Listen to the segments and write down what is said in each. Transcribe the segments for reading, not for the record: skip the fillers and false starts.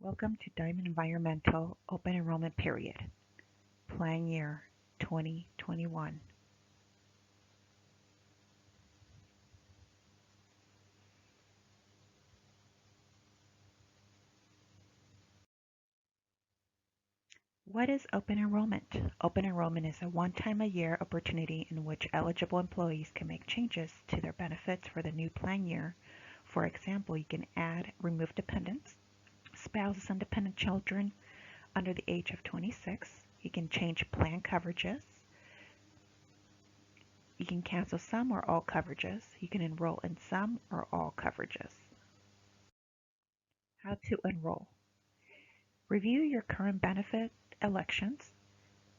Welcome to Diamond Environmental Open Enrollment Period, Plan Year 2021. What is open enrollment? Open enrollment is a one-time-a-year opportunity in which eligible employees can make changes to their benefits for the new plan year. For example, you can add, remove dependents, spouses and dependent children under the age of 26. You can change plan coverages. You can cancel some or all coverages. You can enroll in some or all coverages. How to enroll. Review your current benefit elections.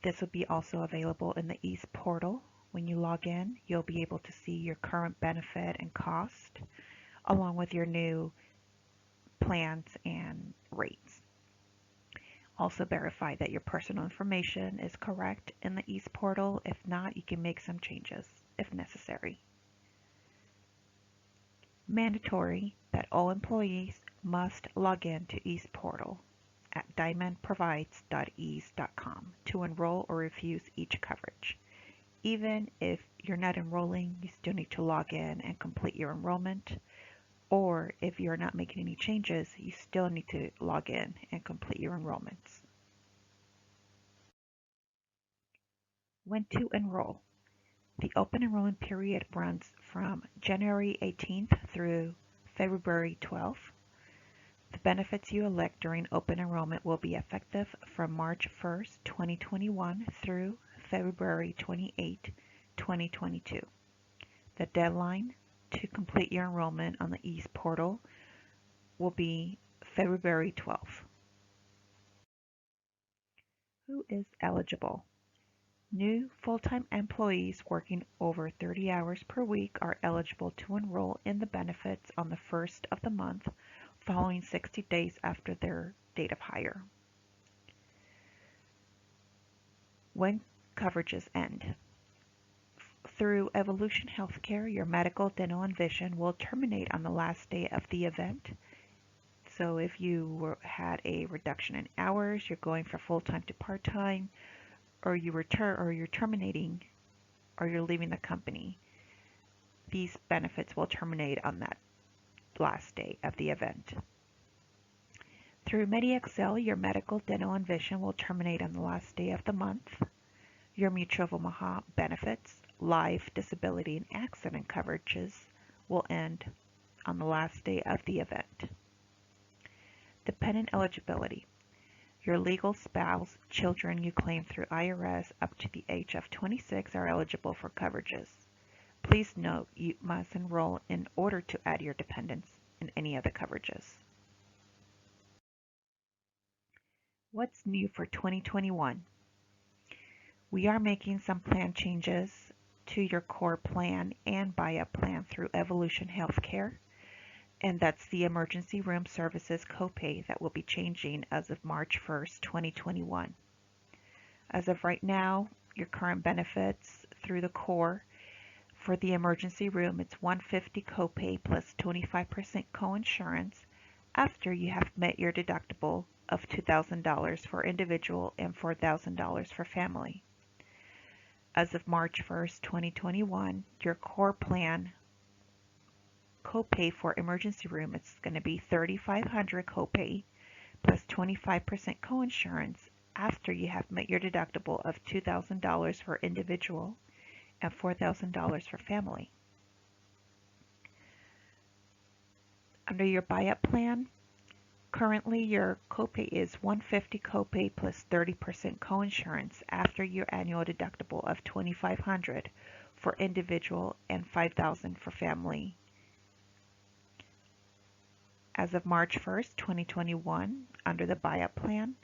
This will be also available in the EASE portal. When you log in, you'll be able to see your current benefit and cost, along with your new plans and rates. Also verify that your personal information is correct in the EASE portal. If not, you can make some changes if necessary. Mandatory that all employees must log in to EASE portal at diamondprovides.ease.com to enroll or refuse each coverage. Even if you're not enrolling, you still need to log in and complete your enrollment, or if you're not making any changes, you still need to log in and complete your enrollments. When to enroll. The open enrollment period runs from January 18th through February 12th. The benefits you elect during open enrollment will be effective from March 1st, 2021 through February 28, 2022. The deadline to complete your enrollment on the EASE portal will be February 12th. Who is eligible? New full-time employees working over 30 hours per week are eligible to enroll in the benefits on the first of the month following 60 days after their date of hire. When coverages end. Through Evolution Healthcare, your medical, dental, and vision will terminate on the last day of the event. So if you had a reduction in hours, you're going from full-time to part-time, or you're terminating, or you're leaving the company, these benefits will terminate on that last day of the event. Through Mediexcel, your medical, dental, and vision will terminate on the last day of the month. Your Mutual of Omaha benefits, life, disability, and accident coverages will end on the last day of the event. Dependent eligibility. Your legal spouse, children you claim through IRS up to the age of 26 are eligible for coverages. Please note you must enroll in order to add your dependents in any of the coverages. What's new for 2021? We are making some plan changes to your core plan and buy-up plan through Evolution Healthcare, and that's the emergency room services copay that will be changing as of March 1st, 2021. As of right now, your current benefits through the core for the emergency room, it's $150 copay plus 25% coinsurance after you have met your deductible of $2,000 for individual and $4,000 for family. As of March 1st, 2021, your core plan copay for emergency room is going to be $3,500 copay plus 25% coinsurance after you have met your deductible of $2,000 for individual and $4,000 for family. Under your buy-up plan, currently your copay is $150 copay plus 30% coinsurance after your annual deductible of $2,500 for individual and $5,000 for family. As of March 1st, 2021, under the buy-up plan,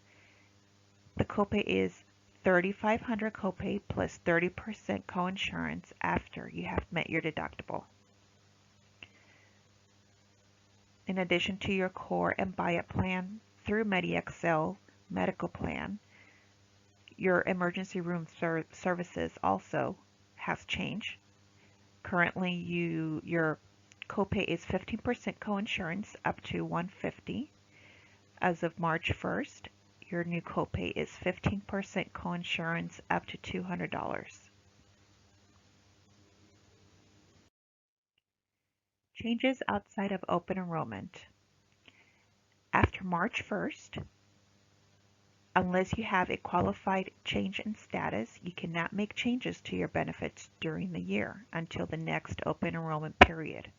the copay is $3,500 copay plus 30% coinsurance after you have met your deductible. In addition to your core and buy-up plan, through Mediexcel medical plan, your emergency room services also has changed. Currently, your copay is 15% coinsurance up to $150. As of March 1st, your new copay is 15% coinsurance up to $200. Changes outside of open enrollment. After March 1st, unless you have a qualified change in status, you cannot make changes to your benefits during the year until the next open enrollment period.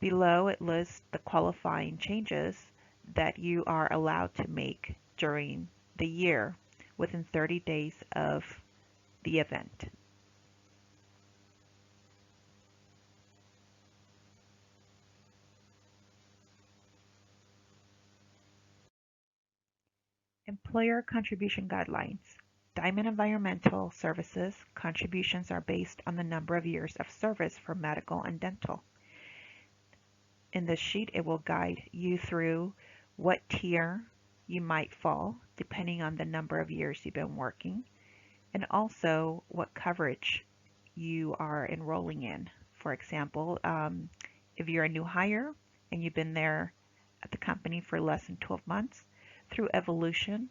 Below it lists the qualifying changes that you are allowed to make during the year within 30 days of the event. Employer contribution guidelines. Diamond Environmental Services contributions are based on the number of years of service for medical and dental. In this sheet, it will guide you through what tier you might fall depending on the number of years you've been working, and also what coverage you are enrolling in. For example, if you're a new hire and you've been there at the company for less than 12 months, through Evolution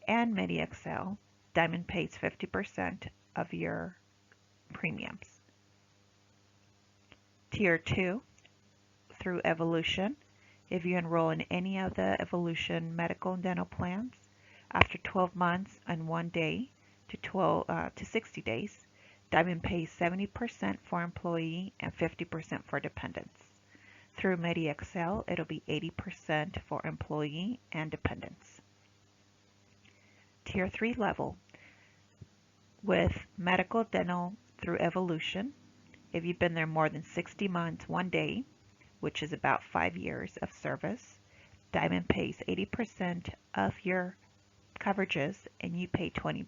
and Mediexcel, Diamond pays 50% of your premiums. Tier 2, through Evolution, if you enroll in any of the Evolution medical and dental plans, after 12 months and 1 day to 60 days, Diamond pays 70% for employee and 50% for dependents. Through Mediexcel, it'll be 80% for employee and dependents. Tier 3 level. With medical dental through Evolution, if you've been there more than 60 months, 1 day, which is about 5 years of service, Diamond pays 80% of your coverages and you pay 20%.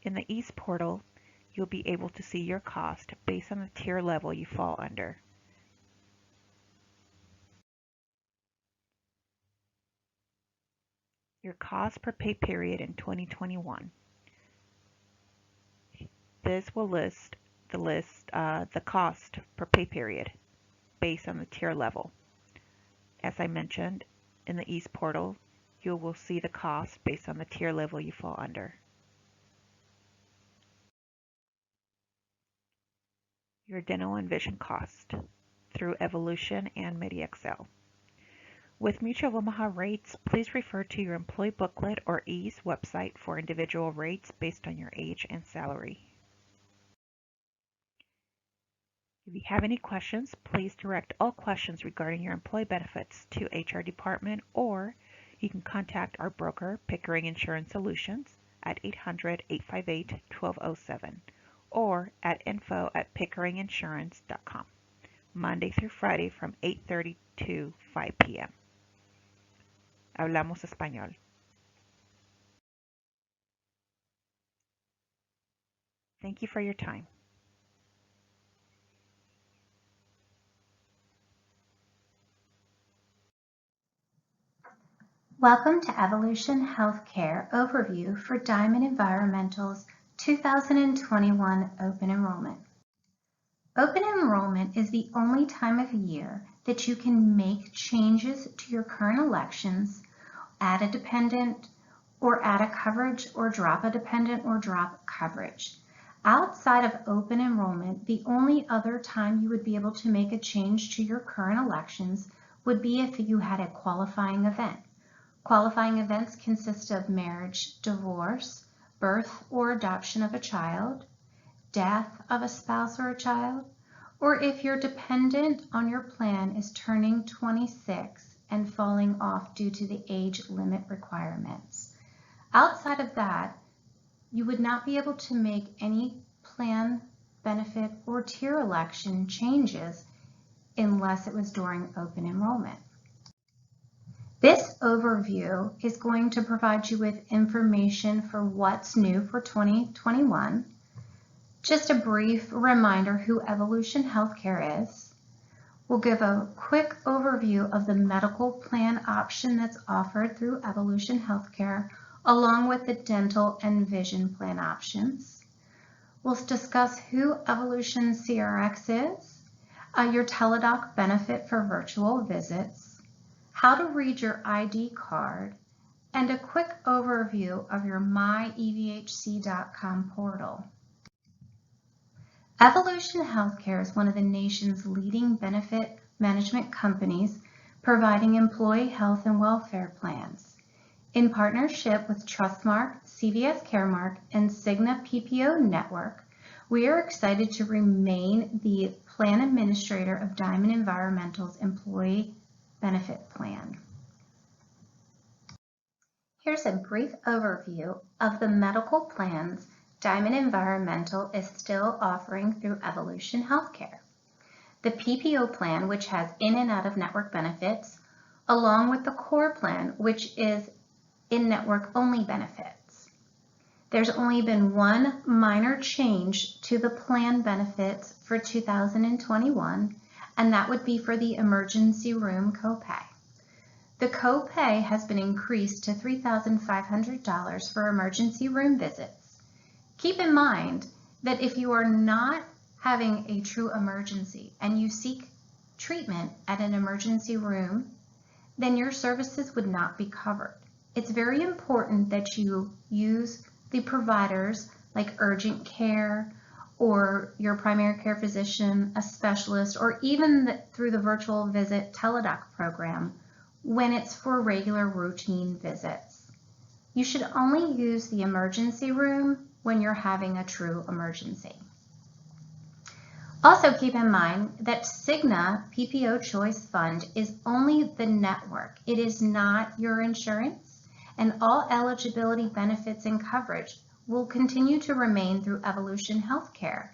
In the Ease portal, you'll be able to see your cost based on the tier level you fall under. Your cost per pay period in 2021. This will list the cost per pay period based on the tier level. As I mentioned, in the Ease portal, you will see the cost based on the tier level you fall under. Your dental and vision cost through Evolution and Mediexcel. With Mutual of Omaha rates, please refer to your employee booklet or Ease website for individual rates based on your age and salary. If you have any questions, please direct all questions regarding your employee benefits to HR department, or you can contact our broker, Pickering Insurance Solutions, at 800-858-1207 or at info@pickeringinsurance.com, Monday through Friday from 8:30 to 5 p.m. Hablamos español. Thank you for your time. Welcome to Evolution Healthcare Overview for Diamond Environmental's 2021 Open Enrollment. Open enrollment is the only time of year that you can make changes to your current elections, add a dependent, or add a coverage, or drop a dependent or drop coverage. Outside of open enrollment, the only other time you would be able to make a change to your current elections would be if you had a qualifying event. Qualifying events consist of marriage, divorce, birth or adoption of a child, death of a spouse or a child, or if your dependent on your plan is turning 26 and falling off due to the age limit requirements. Outside of that, you would not be able to make any plan, benefit, or tier election changes unless it was during open enrollment. This overview is going to provide you with information for what's new for 2021. Just a brief reminder who Evolution Healthcare is. We'll give a quick overview of the medical plan option that's offered through Evolution Healthcare, along with the dental and vision plan options. We'll discuss who Evolution CRX is, your Teledoc benefit for virtual visits, how to read your ID card, and a quick overview of your MyEVHC.com portal. Evolution Healthcare is one of the nation's leading benefit management companies providing employee health and welfare plans. In partnership with Trustmark, CVS Caremark, and Cigna PPO Network, we are excited to remain the plan administrator of Diamond Environmental's employee benefit plan. Here's a brief overview of the medical plans Diamond Environmental is still offering through Evolution Healthcare. The PPO plan, which has in and out of network benefits, along with the core plan, which is in-network only benefits. There's only been one minor change to the plan benefits for 2021, and that would be for the emergency room copay. The copay has been increased to $3,500 for emergency room visits. Keep in mind that if you are not having a true emergency and you seek treatment at an emergency room, then your services would not be covered. It's very important that you use the providers like urgent care or your primary care physician, a specialist, or even through the virtual visit Teledoc program when it's for regular routine visits. You should only use the emergency room when you're having a true emergency. Also keep in mind that Cigna PPO Choice Fund is only the network. It is not your insurance, and all eligibility benefits and coverage will continue to remain through Evolution Healthcare.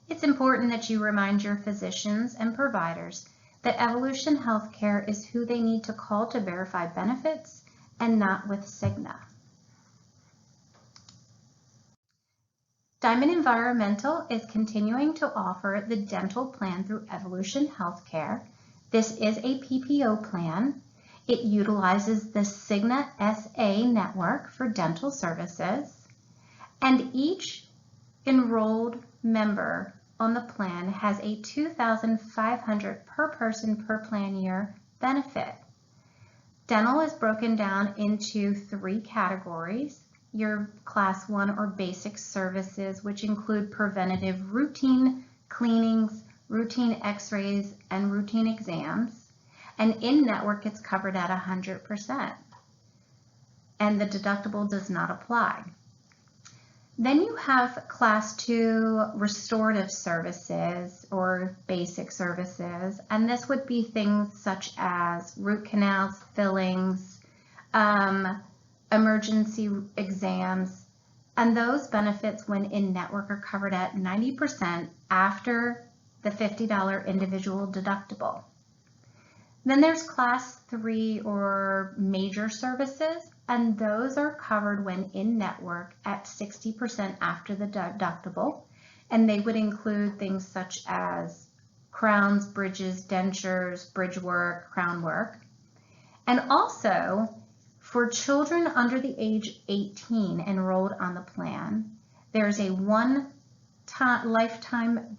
It's important that you remind your physicians and providers that Evolution Healthcare is who they need to call to verify benefits and not with Cigna. Diamond Environmental is continuing to offer the dental plan through Evolution Healthcare. This is a PPO plan. It utilizes the Cigna SA network for dental services, and each enrolled member on the plan has a $2,500 per person per plan year benefit. Dental is broken down into 3 categories. Your class 1 or basic services, which include preventative routine cleanings, routine x-rays, and routine exams. And in-network, it's covered at 100%. And the deductible does not apply. Then you have class 2 restorative services or basic services. And this would be things such as root canals, fillings, emergency exams, and those benefits when in network are covered at 90% after the $50 individual deductible. Then there's class 3 or major services, and those are covered when in network at 60% after the deductible, and they would include things such as crowns, bridges, dentures, bridge work, crown work. And also, for children under the age 18 enrolled on the plan, there's a lifetime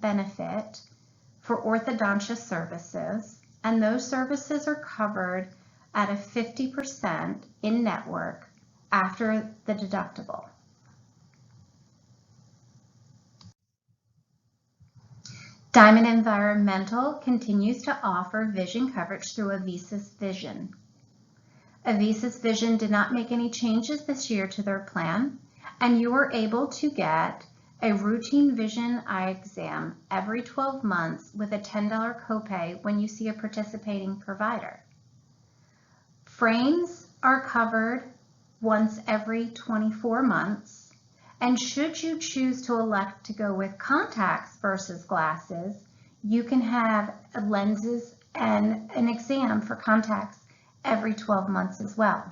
benefit for orthodontist services, and those services are covered at a 50% in network after the deductible. Diamond Environmental continues to offer vision coverage through Avisus Vision. Avisus Vision did not make any changes this year to their plan, and you are able to get a routine vision eye exam every 12 months with a $10 copay when you see a participating provider. Frames are covered once every 24 months, and should you choose to elect to go with contacts versus glasses, you can have lenses and an exam for contacts every 12 months as well.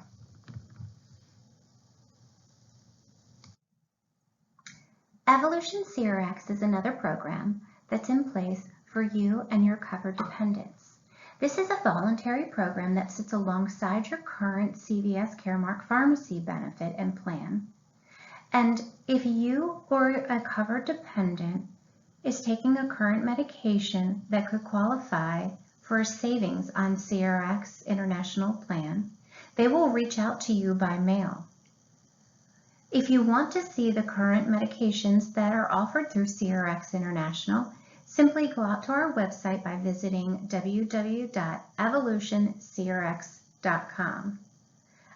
Evolution CRX is another program that's in place for you and your covered dependents. This is a voluntary program that sits alongside your current CVS Caremark pharmacy benefit and plan. And if you or a covered dependent is taking a current medication that could qualify for a savings on CRX International Plan, they will reach out to you by mail. If you want to see the current medications that are offered through CRX International, simply go out to our website by visiting www.evolutioncrx.com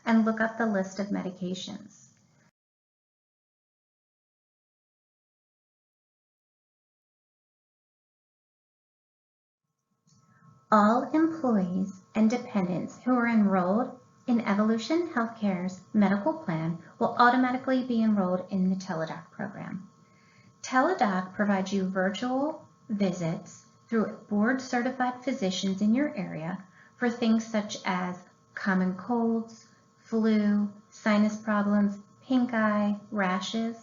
and look up the list of medications. All employees and dependents who are enrolled in Evolution Healthcare's medical plan will automatically be enrolled in the Teledoc program. Teledoc provides you virtual visits through board-certified physicians in your area for things such as common colds, flu, sinus problems, pink eye, rashes.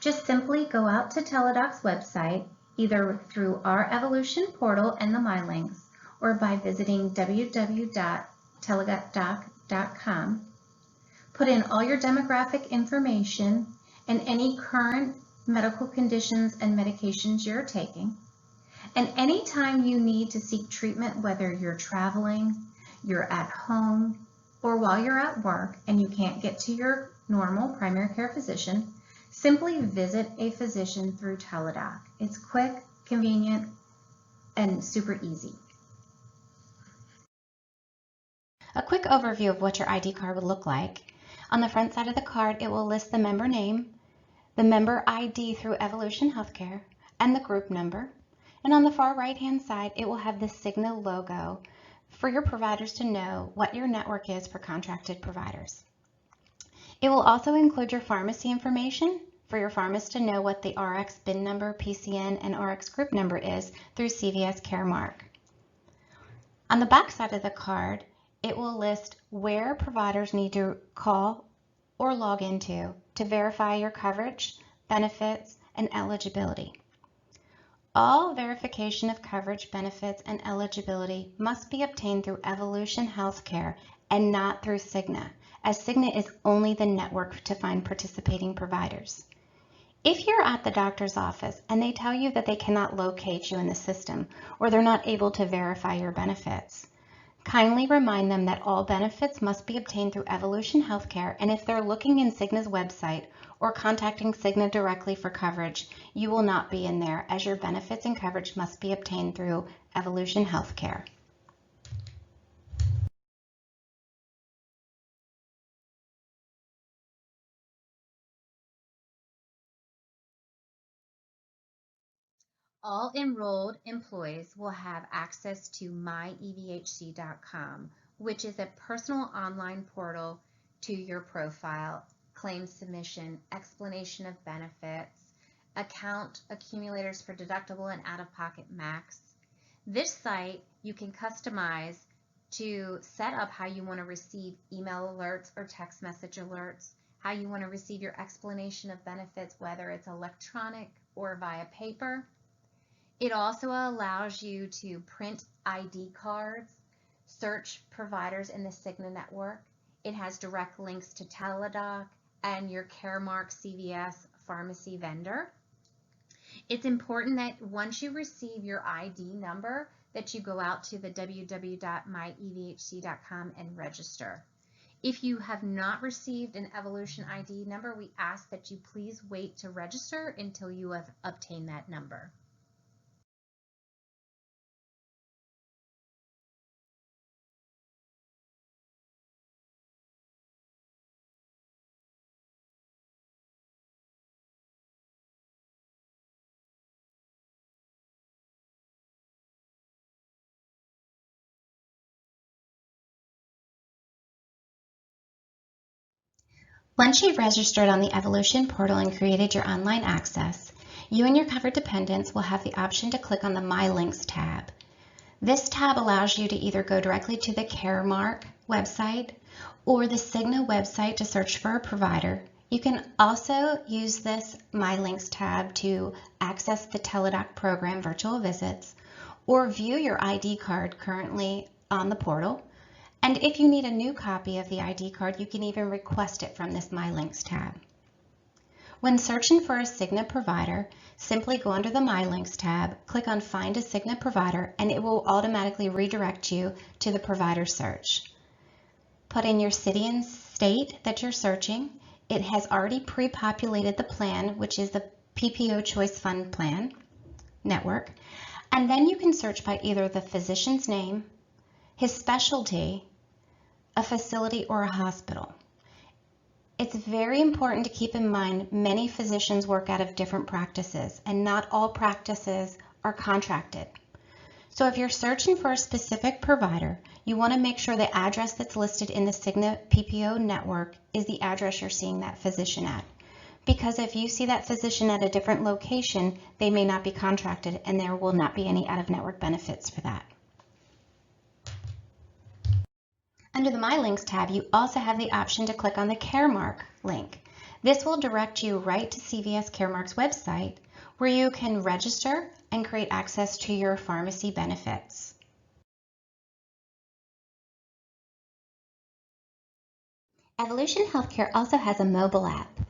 Just simply go out to Teledoc's website, either through our Evolution portal and the MyLinks, or by visiting www.teledoc.com. Put in all your demographic information and any current medical conditions and medications you're taking. And anytime you need to seek treatment, whether you're traveling, you're at home, or while you're at work and you can't get to your normal primary care physician, simply visit a physician through Teledoc. It's quick, convenient, and super easy. A quick overview of what your ID card would look like. On the front side of the card, it will list the member name, the member ID through Evolution Healthcare, and the group number. And on the far right-hand side, it will have the Cigna logo for your providers to know what your network is for contracted providers. It will also include your pharmacy information for your pharmacist to know what the RX BIN number, PCN, and RX group number is through CVS Caremark. On the back side of the card, it will list where providers need to call or log into to verify your coverage, benefits, and eligibility. All verification of coverage, benefits, and eligibility must be obtained through Evolution Healthcare and not through Cigna, as Cigna is only the network to find participating providers. If you're at the doctor's office and they tell you that they cannot locate you in the system or they're not able to verify your benefits, kindly remind them that all benefits must be obtained through Evolution Healthcare, and if they're looking in Cigna's website or contacting Cigna directly for coverage, you will not be in there, as your benefits and coverage must be obtained through Evolution Healthcare. All enrolled employees will have access to MyEVHC.com, which is a personal online portal to your profile, claim submission, explanation of benefits, account accumulators for deductible and out-of-pocket max. This site you can customize to set up how you want to receive email alerts or text message alerts, how you want to receive your explanation of benefits, whether it's electronic or via paper. It also allows you to print ID cards, search providers in the Cigna network. It has direct links to Teledoc and your Caremark CVS pharmacy vendor. It's important that once you receive your ID number, that you go out to the www.myevhc.com and register. If you have not received an Evolution ID number, we ask that you please wait to register until you have obtained that number. Once you've registered on the Evolution portal and created your online access, you and your covered dependents will have the option to click on the My Links tab. This tab allows you to either go directly to the Caremark website or the Cigna website to search for a provider. You can also use this My Links tab to access the Teledoc program virtual visits or view your ID card currently on the portal. And if you need a new copy of the ID card, you can even request it from this My Links tab. When searching for a Cigna provider, simply go under the My Links tab, click on Find a Cigna Provider, and it will automatically redirect you to the provider search. Put in your city and state that you're searching. It has already pre-populated the plan, which is the PPO Choice Fund Plan network. And then you can search by either the physician's name, his specialty, a facility, or a hospital. It's very important to keep in mind many physicians work out of different practices, and not all practices are contracted. So if you're searching for a specific provider, you want to make sure the address that's listed in the Cigna PPO network is the address you're seeing that physician at. Because if you see that physician at a different location, they may not be contracted, and there will not be any out-of-network benefits for that. Under the My Links tab, you also have the option to click on the Caremark link. This will direct you right to CVS Caremark's website, where you can register and create access to your pharmacy benefits. Evolution Healthcare also has a mobile app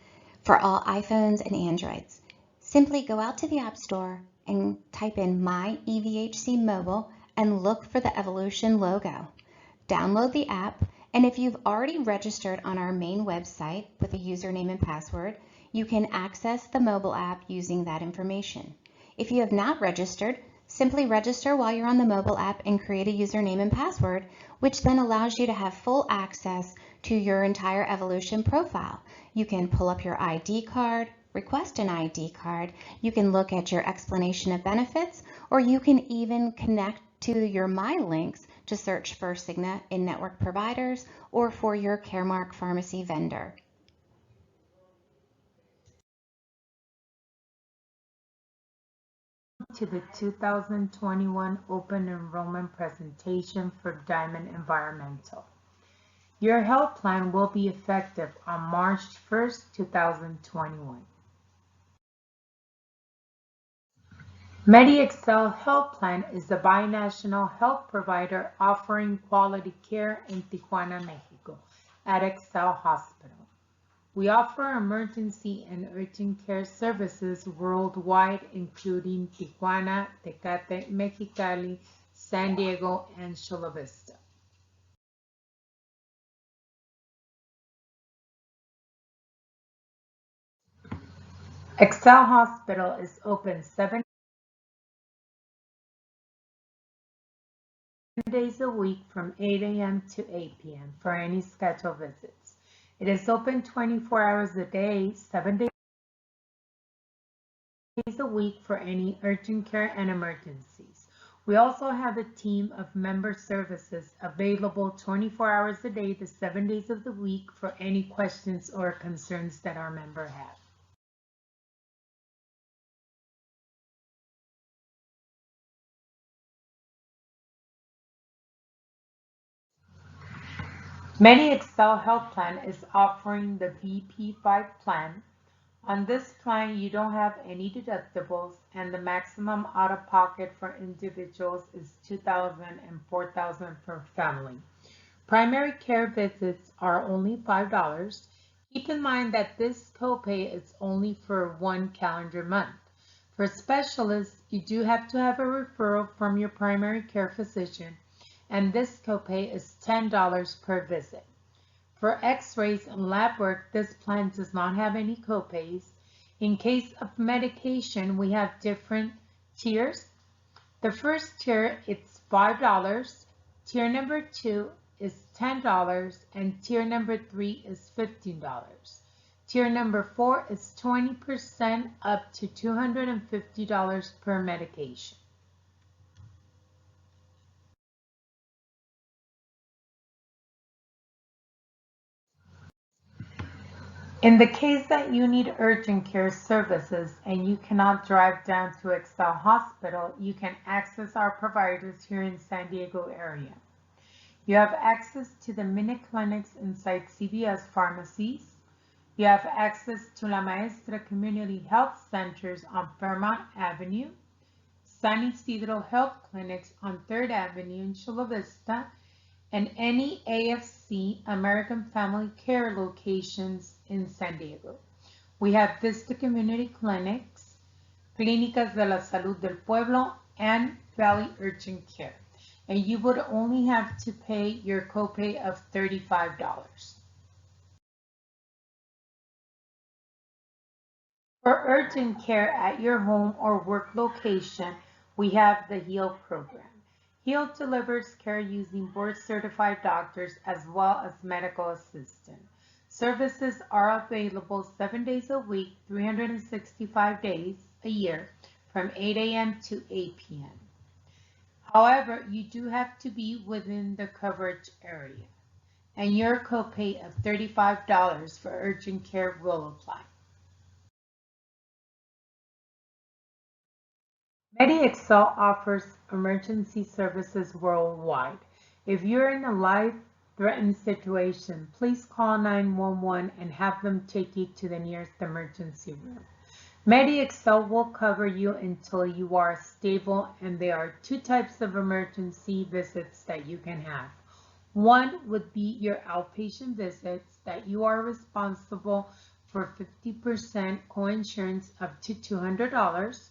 for all iPhones and Androids. Simply go out to the App Store and type in MyEVHC Mobile and look for the Evolution logo. Download the app, and if you've already registered on our main website with a username and password, you can access the mobile app using that information. If you have not registered, simply register while you're on the mobile app and create a username and password, which then allows you to have full access to your entire Evolution profile. You can pull up your ID card, request an ID card, you can look at your explanation of benefits, or you can even connect to your My Links to search for Cigna in-network providers or for your Caremark pharmacy vendor. To the 2021 Open Enrollment presentation for Diamond Environmental. Your health plan will be effective on March 1st, 2021. Mediexcel Health Plan is the binational health provider offering quality care in Tijuana, Mexico at Excel Hospital. We offer emergency and urgent care services worldwide, including Tijuana, Tecate, Mexicali, San Diego, and Chula Vista. Excel Hospital is open 7 days a week from 8 a.m. to 8 p.m. for any scheduled visits. It is open 24 hours a day, 7 days a week for any urgent care and emergencies. We also have a team of member services available 24 hours a day, the 7 days of the week for any questions or concerns that our member have. Mediexcel Health Plan is offering the VP5 plan. On this plan, you don't have any deductibles, and the maximum out-of-pocket for individuals is $2,000 and $4,000 per family. Primary care visits are only $5. Keep in mind that this copay is only for 1 calendar month. For specialists, you do have to have a referral from your primary care physician, and this copay is $10 per visit. For x-rays and lab work, this plan does not have any copays. In case of medication, we have different tiers. The first tier, it's $5. Tier number 2 is $10, and tier number 3 is $15. Tier number 4 is 20% up to $250 per medication. In the case that you need urgent care services and you cannot drive down to Excel Hospital, you can access our providers here in San Diego area. You have access to the mini clinics inside CVS pharmacies. You have access to La Maestra Community Health Centers on Fairmont Avenue, San Isidro Health Clinics on 3rd Avenue in Chula Vista, and any AFC American Family Care locations in San Diego. We have Vista Community Clinics, Clínicas de la Salud del Pueblo, and Valley Urgent Care. And you would only have to pay your copay of $35. For urgent care at your home or work location, we have the HEAL program. HEAL delivers care using board-certified doctors as well as medical assistants. Services are available 7 days a week, 365 days a year, from 8 a.m. to 8 p.m. However, you do have to be within the coverage area, and your copay of $35 for urgent care will apply. Mediexcel offers emergency services worldwide. If you're in a life-threatened situation, please call 911 and have them take you to the nearest emergency room. Mediexcel will cover you until you are stable, and there are 2 types of emergency visits that you can have. One would be your outpatient visits that you are responsible for 50% coinsurance up to $200.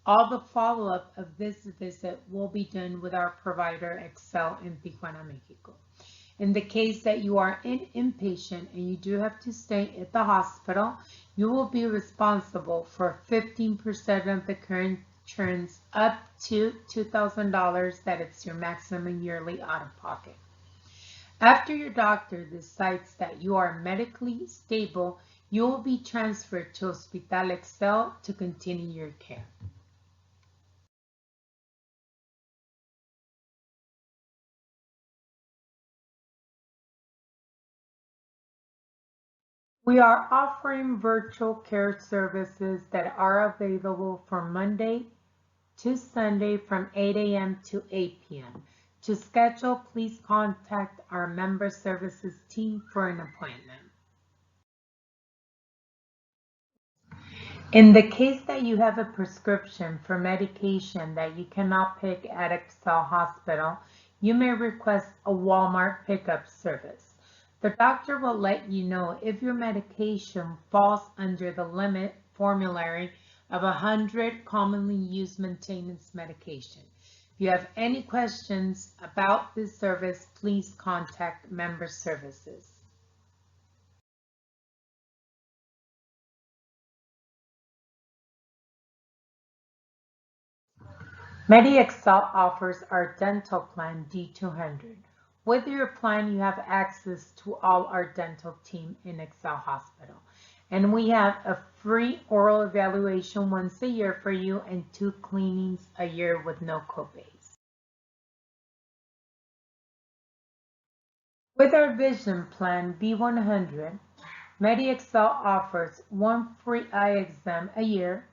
All the follow-up of this visit will be done with our provider, Excel, in Tijuana, Mexico. In the case that you are an inpatient and you do have to stay at the hospital, you will be responsible for 15% of the current insurance up to $2,000. That is your maximum yearly out-of-pocket. After your doctor decides that you are medically stable, you will be transferred to Hospital Excel to continue your care. We are offering virtual care services that are available from Monday to Sunday from 8 a.m. to 8 p.m. To schedule, please contact our member services team for an appointment. In the case that you have a prescription for medication that you cannot pick at Excel Hospital, you may request a Walmart pickup service. The doctor will let you know if your medication falls under the limit formulary of 100 commonly used maintenance medication. If you have any questions about this service, please contact Member Services. Mediexcel offers our dental plan D200. With your plan, you have access to all our dental team in Excel Hospital. And we have a free oral evaluation once a year for you and 2 cleanings a year with no copays. With our vision plan B100, Mediexcel offers 1 free eye exam a year,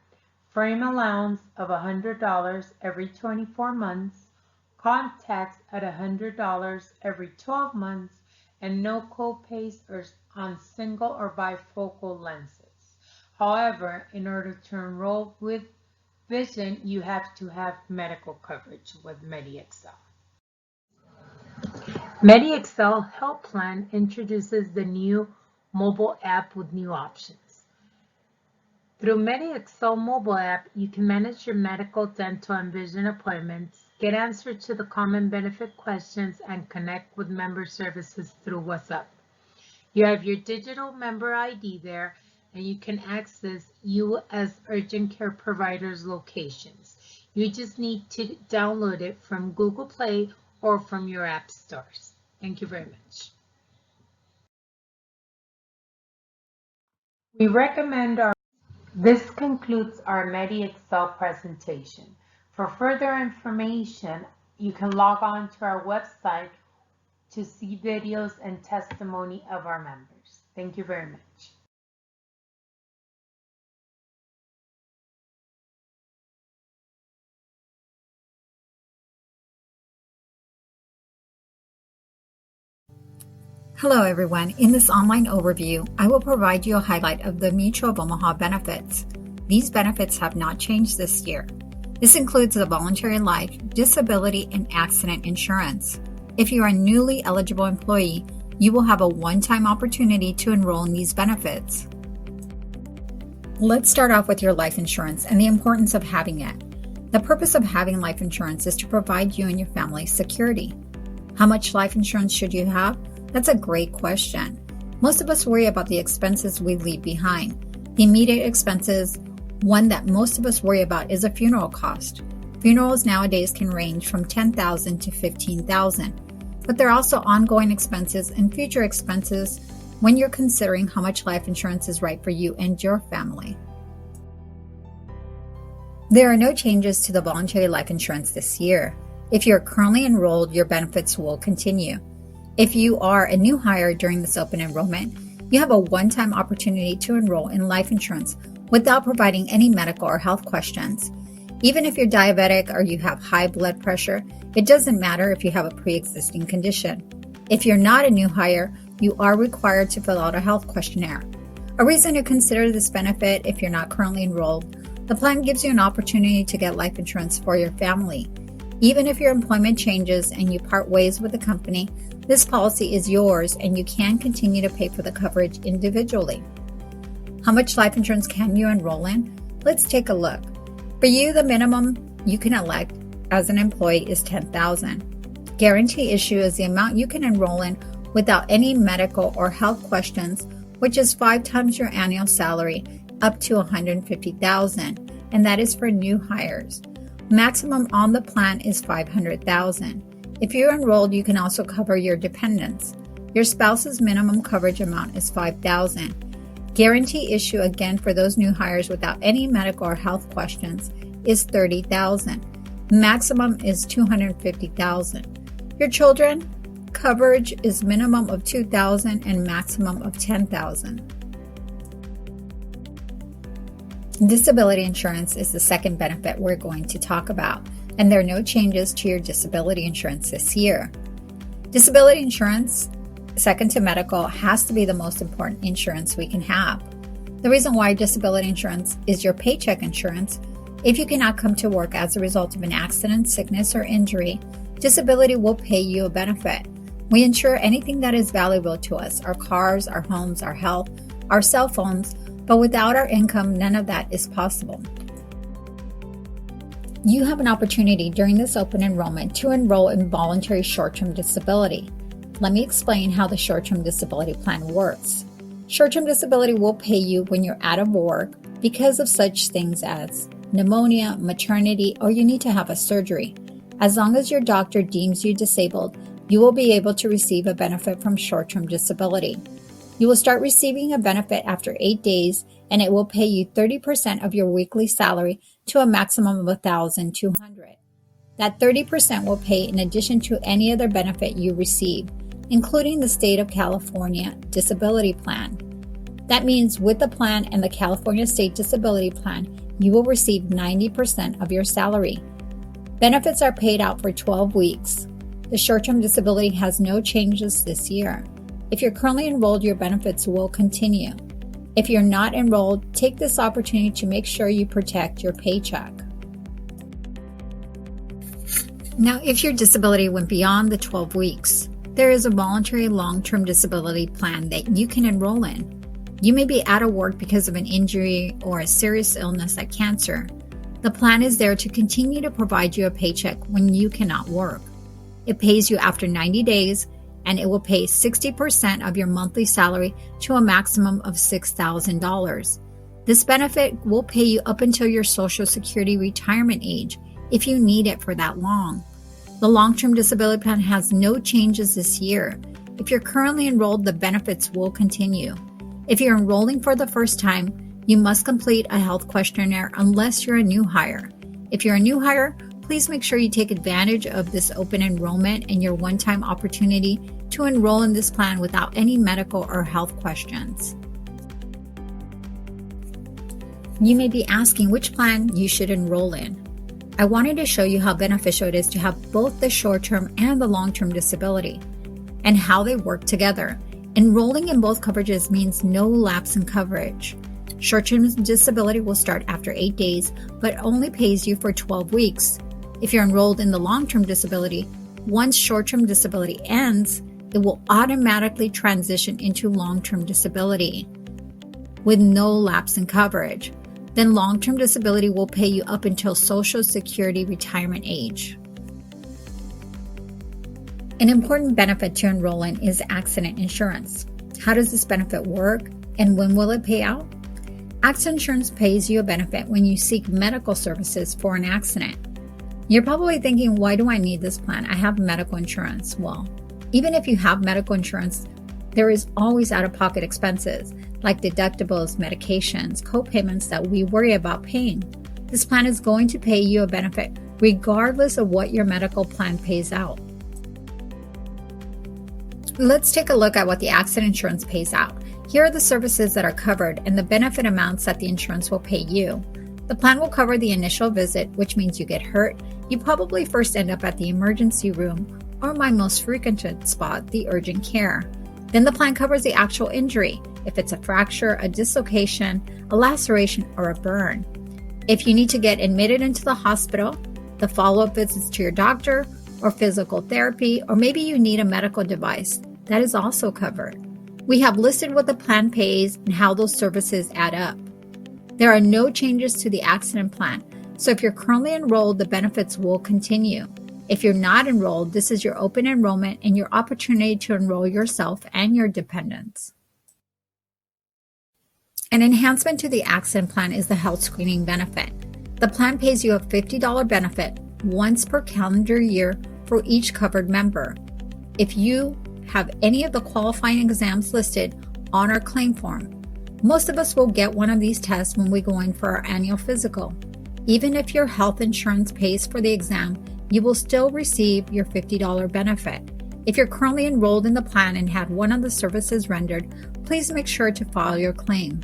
frame allowance of $100 every 24 months, contacts at $100 every 12 months, and no copays on single or bifocal lenses. However, in order to enroll with vision, you have to have medical coverage with Mediexcel. Mediexcel Health Plan introduces the new mobile app with new options. Through Mediexcel Mobile app, you can manage your medical, dental, and vision appointments, get answers to the common benefit questions, and connect with member services through WhatsApp. You have your digital member ID there, and you can access you as urgent care providers' locations. You just need to download it from Google Play or from your app stores. Thank you very much. We recommend This concludes our Mediexcel presentation. For further information, you can log on to our website to see videos and testimony of our members. Thank you very much. Hello everyone. In this online overview, I will provide you a highlight of the Mutual of Omaha benefits. These benefits have not changed this year. This includes the voluntary life, disability, and accident insurance. If you are a newly eligible employee, you will have a one-time opportunity to enroll in these benefits. Let's start off with your life insurance and the importance of having it. The purpose of having life insurance is to provide you and your family security. How much life insurance should you have? That's a great question. Most of us worry about the expenses we leave behind. The immediate expenses, one that most of us worry about, is a funeral cost. Funerals nowadays can range from $10,000 to $15,000, but there are also ongoing expenses and future expenses when you're considering how much life insurance is right for you and your family. There are no changes to the voluntary life insurance this year. If you're currently enrolled, your benefits will continue. If you are a new hire during this open enrollment, you have a one-time opportunity to enroll in life insurance without providing any medical or health questions. Even if you're diabetic or you have high blood pressure, it doesn't matter if you have a pre-existing condition. If you're not a new hire, you are required to fill out a health questionnaire. A reason to consider this benefit if you're not currently enrolled: the plan gives you an opportunity to get life insurance for your family. Even if your employment changes and you part ways with the company, this policy is yours and you can continue to pay for the coverage individually. How much life insurance can you enroll in? Let's take a look. For you, the minimum you can elect as an employee is $10,000. Guarantee issue is the amount you can enroll in without any medical or health questions, which is 5 times your annual salary, up to $150,000, and that is for new hires. Maximum on the plan is $500,000. If you're enrolled, you can also cover your dependents. Your spouse's minimum coverage amount is $5,000. Guarantee issue, again for those new hires without any medical or health questions, is $30,000. Maximum is $250,000. Your children, coverage is minimum of $2,000 and maximum of $10,000. Disability insurance is the second benefit we're going to talk about, and there are no changes to your disability insurance this year. Disability insurance, second to medical, has to be the most important insurance we can have. The reason why disability insurance is your paycheck insurance: if you cannot come to work as a result of an accident, sickness, or injury, disability will pay you a benefit. We insure anything that is valuable to us: our cars, our homes, our health, our cell phones, but without our income, none of that is possible. You have an opportunity during this open enrollment to enroll in voluntary short-term disability. Let me explain how the short-term disability plan works. Short-term disability will pay you when you're out of work because of such things as pneumonia, maternity, or you need to have a surgery. As long as your doctor deems you disabled, you will be able to receive a benefit from short-term disability. You will start receiving a benefit after 8 days, and it will pay you 30% of your weekly salary to a maximum of $1,200. That 30% will pay in addition to any other benefit you receive, including the State of California Disability Plan. That means with the plan and the California State Disability Plan, you will receive 90% of your salary. Benefits are paid out for 12 weeks. The short-term disability has no changes this year. If you're currently enrolled, your benefits will continue. If you're not enrolled, take this opportunity to make sure you protect your paycheck. Now, if your disability went beyond the 12 weeks, there is a voluntary long-term disability plan that you can enroll in. You may be out of work because of an injury or a serious illness like cancer. The plan is there to continue to provide you a paycheck when you cannot work. It pays you after 90 days, and it will pay 60% of your monthly salary to a maximum of $6,000. This benefit will pay you up until your Social Security retirement age if you need it for that long. The long-term disability plan has no changes this year. If you're currently enrolled, the benefits will continue. If you're enrolling for the first time, you must complete a health questionnaire unless you're a new hire. If you're a new hire, please make sure you take advantage of this open enrollment and your one-time opportunity to enroll in this plan without any medical or health questions. You may be asking which plan you should enroll in. I wanted to show you how beneficial it is to have both the short-term and the long-term disability and how they work together. Enrolling in both coverages means no lapse in coverage. Short-term disability will start after 8 days, but only pays you for 12 weeks. If you're enrolled in the long-term disability, once short-term disability ends, it will automatically transition into long-term disability. with no lapse in coverage. Then long-term disability will pay you up until Social Security retirement age. An important benefit to enroll in is accident insurance. How does this benefit work and when will it pay out? Accident insurance pays you a benefit when you seek medical services for an accident. You're probably thinking, why do I need this plan? I have medical insurance. Well, even if you have medical insurance, there is always out-of-pocket expenses like deductibles, medications, co-payments that we worry about paying. This plan is going to pay you a benefit regardless of what your medical plan pays out. Let's take a look at what the accident insurance pays out. Here are the services that are covered and the benefit amounts that the insurance will pay you. The plan will cover the initial visit, which means you get hurt. You probably first end up at the emergency room, or my most frequented spot, the urgent care. Then the plan covers the actual injury, if it's a fracture, a dislocation, a laceration, or a burn. If you need to get admitted into the hospital, the follow-up visits to your doctor, or physical therapy, or maybe you need a medical device, that is also covered. We have listed what the plan pays and how those services add up. There are no changes to the accident plan, so if you're currently enrolled, the benefits will continue. If you're not enrolled, this is your open enrollment and your opportunity to enroll yourself and your dependents. An enhancement to the accident plan is the health screening benefit. The plan pays you a $50 benefit once per calendar year for each covered member. If you have any of the qualifying exams listed on our claim form, most of us will get one of these tests when we go in for our annual physical. Even if your health insurance pays for the exam, you will still receive your $50 benefit. If you're currently enrolled in the plan and had one of the services rendered, please make sure to file your claim.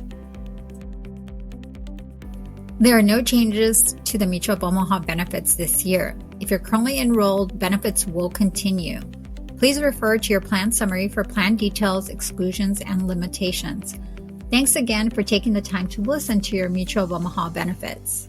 There are no changes to the Mutual of Omaha benefits this year. If you're currently enrolled, benefits will continue. Please refer to your plan summary for plan details, exclusions, and limitations. Thanks again for taking the time to listen to your Mutual of Omaha benefits.